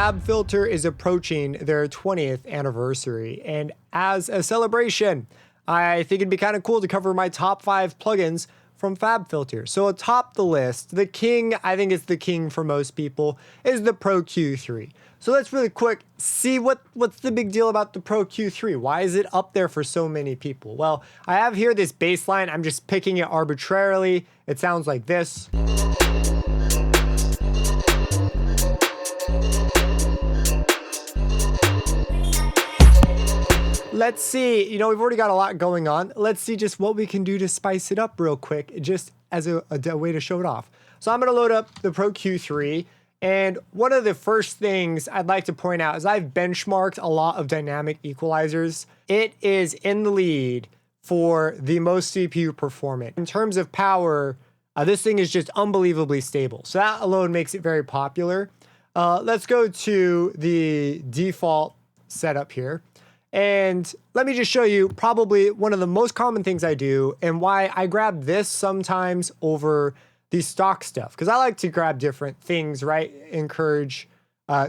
FabFilter is approaching their 20th anniversary, and as a celebration, I think it'd be kind of cool to cover my top 5 plugins from FabFilter. So atop the list, the king, I think it's the king for most people, is the Pro Q3. So let's really quick see what's the big deal about the Pro Q3. Why is it up there for so many people? Well, I have here this bass line. I'm just picking it arbitrarily. It sounds like this. Let's see, we've already got a lot going on. Let's see just what we can do to spice it up real quick, just as a way to show it off. So I'm gonna load up the Pro Q3, and one of the first things I'd like to point out is I've benchmarked a lot of dynamic equalizers. It is in the lead for the most CPU performant. In terms of power, this thing is just unbelievably stable. So that alone makes it very popular. Let's go to the default setup here. And let me just show you probably one of the most common things I do and why I grab this sometimes over the stock stuff. Because I like to grab different things, right? Encourage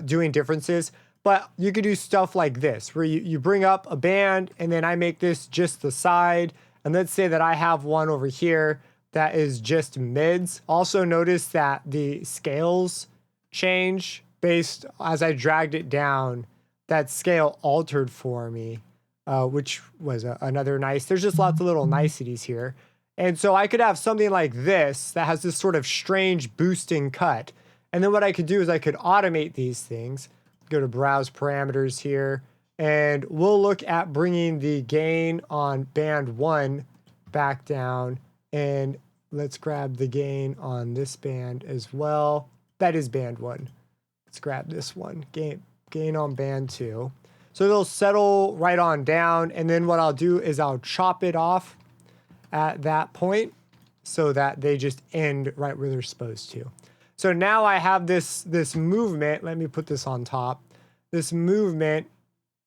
doing differences. But you could do stuff like this, where you bring up a band and then I make this just the side. And let's say that I have one over here that is just mids. Also notice that the scales change based as I dragged it down. That scale altered for me, which was another nice. There's just lots of little niceties here. And so I could have something like this that has this sort of strange boosting cut. And then what I could do is I could automate these things. Go to browse parameters here, and we'll look at bringing the gain on band 1 back down. And let's grab the gain on this band as well. That is band 1. Let's grab this one, gain on band 2. So they'll settle right on down. And then what I'll do is I'll chop it off at that point so that they just end right where they're supposed to. So now I have this movement. Let me put this on top. This movement,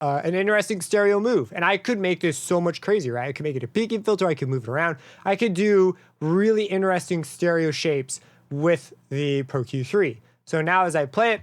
an interesting stereo move. And I could make this so much crazier, right? I could make it a peaking filter. I could move it around. I could do really interesting stereo shapes with the Pro Q3. So now as I play it,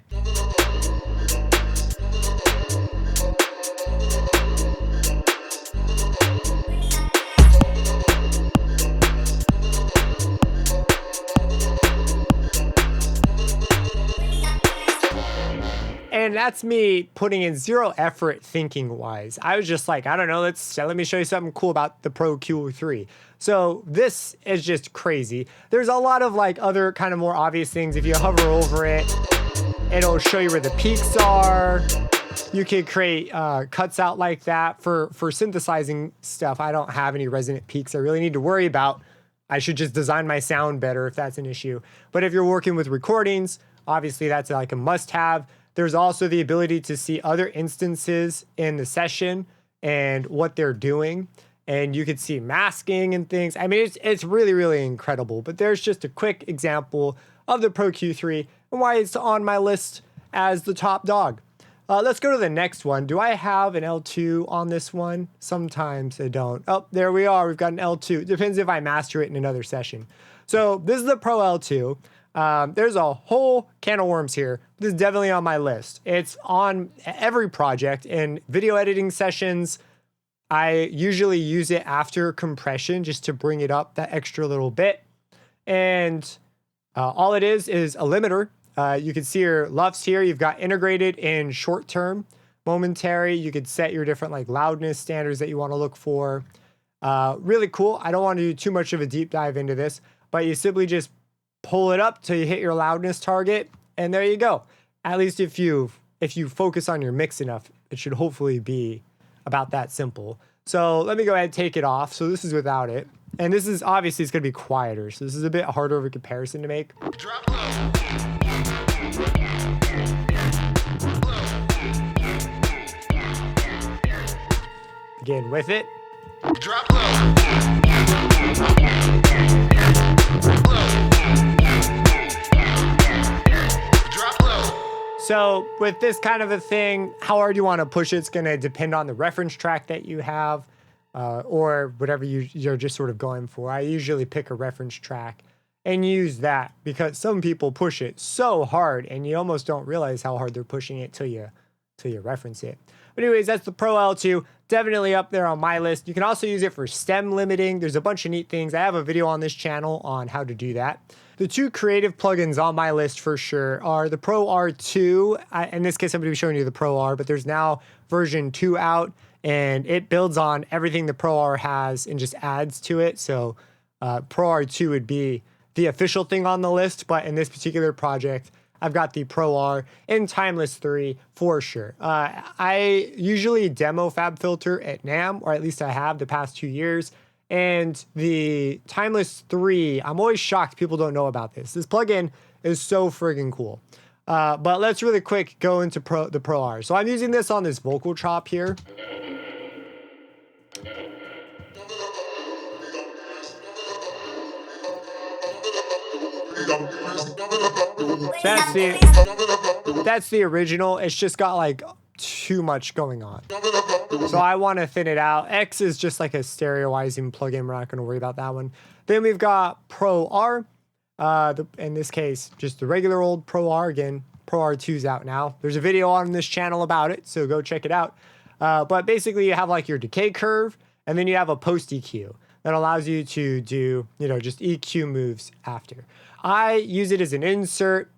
and that's me putting in zero effort thinking wise. I was just like, I don't know, let me show you something cool about the Pro Q3. So this is just crazy. There's a lot of like other kind of more obvious things. If you hover over it, it'll show you where the peaks are. You could create cuts out like that for synthesizing stuff. I don't have any resonant peaks I really need to worry about. I should just design my sound better if that's an issue. But if you're working with recordings, obviously that's like a must-have. There's also the ability to see other instances in the session and what they're doing. And you could see masking and things. I mean, it's really, really incredible. But there's just a quick example of the Pro Q3 and why it's on my list as the top dog. Let's go to the next one. Do I have an L2 on this one? Sometimes I don't. Oh, there we are. We've got an L2. Depends if I master it in another session. So this is the Pro L2. There's a whole can of worms here. This is definitely on my list. It's on every project. In video editing sessions, I usually use it after compression just to bring it up that extra little bit. And all it is a limiter. You can see your LUFS here. You've got integrated in short term, momentary. You could set your different like loudness standards that you want to look for. Really cool. I don't want to do too much of a deep dive into this, but you simply just pull it up till you hit your loudness target, and there you go. At least if you focus on your mix enough, it should hopefully be about that simple. So let me go ahead and take it off. So this is without it. And this is obviously it's gonna be quieter. So this is a bit harder of a comparison to make. Drop low. Begin with it. Drop low. So with this kind of a thing, how hard you want to push it's going to depend on the reference track that you have or whatever you're just sort of going for. I usually pick a reference track and use that, because some people push it so hard and you almost don't realize how hard they're pushing it till you reference it. But anyways, that's the Pro L2, definitely up there on my list. You can also use it for stem limiting. There's a bunch of neat things. I have a video on this channel on how to do that. The two creative plugins on my list for sure are the Pro R2. In this case, I'm going to be showing you the Pro R, but there's now version 2 out, and it builds on everything the Pro R has and just adds to it. So Pro R2 would be the official thing on the list, but in this particular project, I've got the Pro R and Timeless 3 for sure. I usually demo FabFilter at NAMM, or at least I have the past 2 years. And the Timeless 3, I'm always shocked people don't know about this. This plugin is so friggin' cool. But let's really quick go into the Pro R. So I'm using this on this vocal chop here. That's the original. It's just got like too much going on. So I want to thin it out. X is just like a stereoizing plugin. We're not going to worry about that one. Then we've got Pro R. In this case, just the regular old Pro R. Again, Pro R2's out now. There's a video on this channel about it, so go check it out. But basically, you have like your decay curve, and then you have a post EQ that allows you to do, just EQ moves after. I use it as an insert.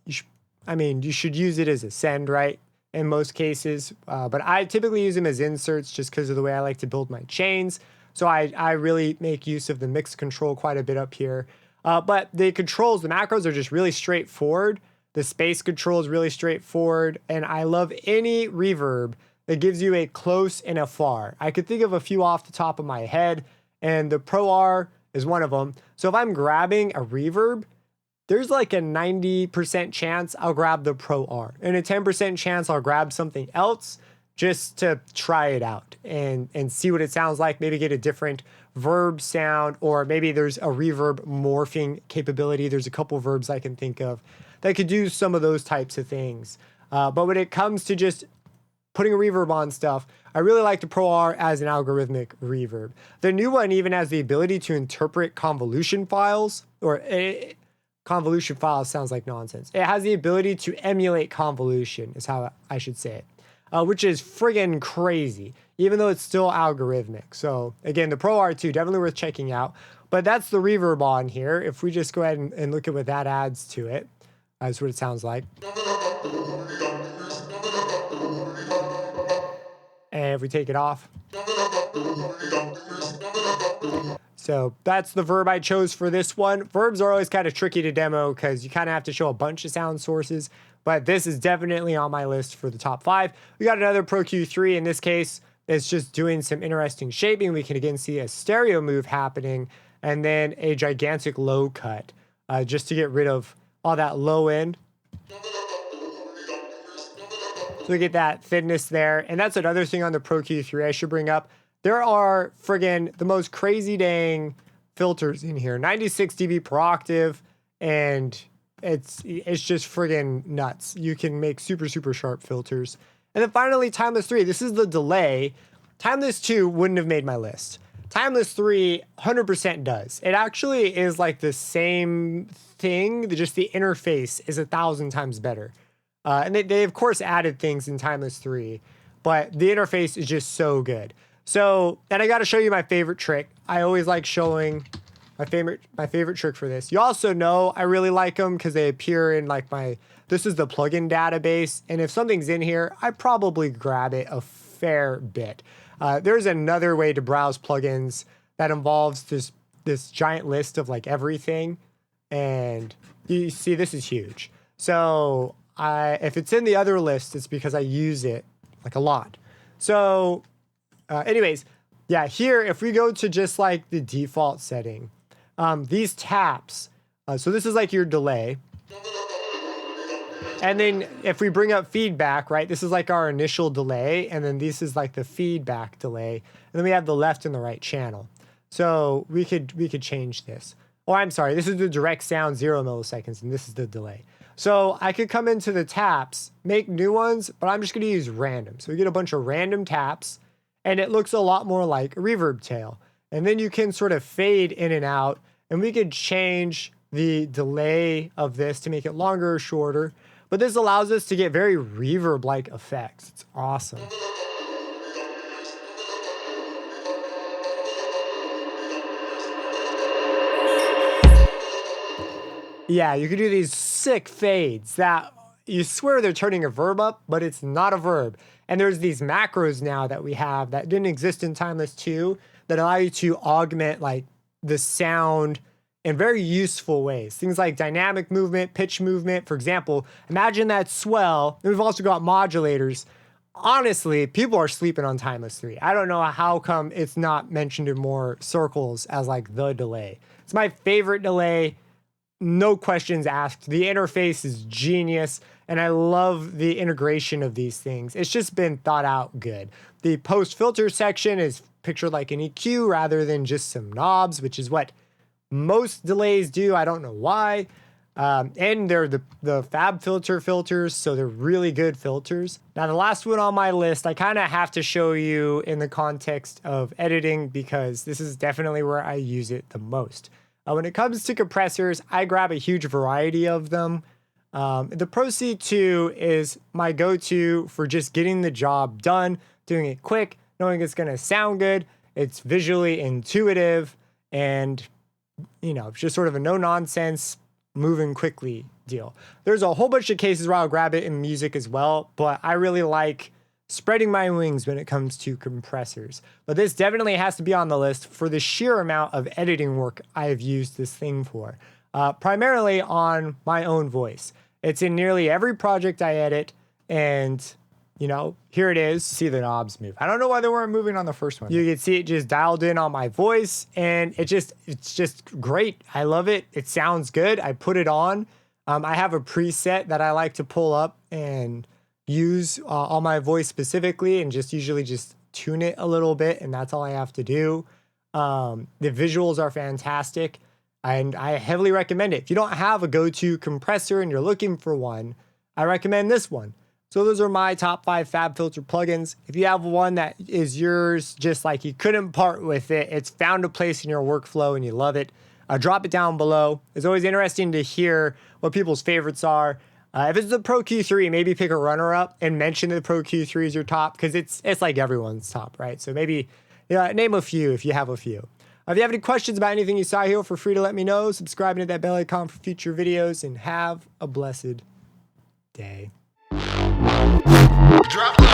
You should use it as a send, right? In most cases, but I typically use them as inserts just because of the way I like to build my chains. So I really make use of the mix control quite a bit up here. But the controls, the macros are just really straightforward. The space control is really straightforward. And I love any reverb that gives you a close and a far. I could think of a few off the top of my head, and the Pro R is one of them. So if I'm grabbing a reverb, there's like a 90% chance I'll grab the Pro R, and a 10% chance I'll grab something else just to try it out and see what it sounds like, maybe get a different verb sound, or maybe there's a reverb morphing capability. There's a couple verbs I can think of that could do some of those types of things. But when it comes to just putting a reverb on stuff, I really like the Pro R as an algorithmic reverb. The new one even has the ability to interpret convolution files, convolution files sounds like nonsense. It has the ability to emulate convolution, is how I should say it, which is friggin' crazy, even though it's still algorithmic. So again, the Pro R2, definitely worth checking out. But that's the reverb on here. If we just go ahead and look at what that adds to it, that's what it sounds like. And if we take it off. So that's the verb I chose for this one. Verbs are always kind of tricky to demo because you kind of have to show a bunch of sound sources, but this is definitely on my list for the top 5. We got another Pro Q3. In this case, it's just doing some interesting shaping. We can again see a stereo move happening, and then a gigantic low cut just to get rid of all that low end. So we get that thinness there. And that's another thing on the Pro Q3 I should bring up. There are friggin' the most crazy dang filters in here. 96 dB per octave, and it's just friggin' nuts. You can make super, super sharp filters. And then finally, Timeless 3. This is the delay. Timeless 2 wouldn't have made my list. Timeless 3 100% does. It actually is like the same thing, just the interface is 1,000 times better. And they of course added things in Timeless 3, but the interface is just so good. So, and I got to show you my favorite trick. I always like showing my favorite trick for this. You also know I really like them because they appear in like this is the plugin database. And if something's in here, I probably grab it a fair bit. There's another way to browse plugins that involves this giant list of like everything. And you see, this is huge. So if it's in the other list, it's because I use it like a lot. So anyways, yeah, here, if we go to just like the default setting, these taps, so this is like your delay. And then if we bring up feedback, right, this is like our initial delay. And then this is like the feedback delay. And then we have the left and the right channel. So we could change this. Oh, I'm sorry. This is the direct sound 0 milliseconds, and this is the delay. So I could come into the taps, make new ones, but I'm just going to use random. So we get a bunch of random taps, and it looks a lot more like a reverb tail. And then you can sort of fade in and out, and we could change the delay of this to make it longer or shorter, but this allows us to get very reverb-like effects. It's awesome. Yeah, you can do these sick fades that you swear they're turning a verb up, but it's not a verb. And there's these macros now that we have that didn't exist in Timeless 2 that allow you to augment like the sound in very useful ways. Things like dynamic movement, pitch movement. For example, imagine that swell. And we've also got modulators. Honestly, people are sleeping on Timeless 3. I don't know how come it's not mentioned in more circles as like the delay. It's my favorite delay. No questions asked. The interface is genius, and I love the integration of these things. It's just been thought out good. The post filter section is pictured like an EQ rather than just some knobs, which is what most delays do. I don't know why. And they're the FabFilter filters, so they're really good filters. Now, the last one on my list, I kind of have to show you in the context of editing because this is definitely where I use it the most. When it comes to compressors, I grab a huge variety of them. The Pro C2 is my go-to for just getting the job done, doing it quick, knowing it's going to sound good. It's visually intuitive and, you know, just sort of a no-nonsense, moving quickly deal. There's a whole bunch of cases where I'll grab it in music as well, but I really like spreading my wings when it comes to compressors. But this definitely has to be on the list for the sheer amount of editing work I've used this thing for. Primarily on my own voice. It's in nearly every project I edit, and you know, here it is. See the knobs move. I don't know why they weren't moving on the first one. You can see it just dialed in on my voice, and it's just great. I love it. It sounds good. I put it on. I have a preset that I like to pull up and use on my voice specifically, and just usually just tune it a little bit, and that's all I have to do. The visuals are fantastic, and I heavily recommend it. If you don't have a go-to compressor and you're looking for one, I recommend this one. So those are my top 5 FabFilter plugins. If you have one that is yours, just like you couldn't part with it, it's found a place in your workflow and you love it, drop it down below. It's always interesting to hear what people's favorites are. If it's the Pro Q3, maybe pick a runner-up and mention the Pro Q3 is your top, because it's like everyone's top, right? So maybe name a few if you have a few. If you have any questions about anything you saw here, feel free to let me know. Subscribe to that bell icon for future videos, and have a blessed day. Drop low.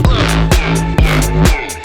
Low.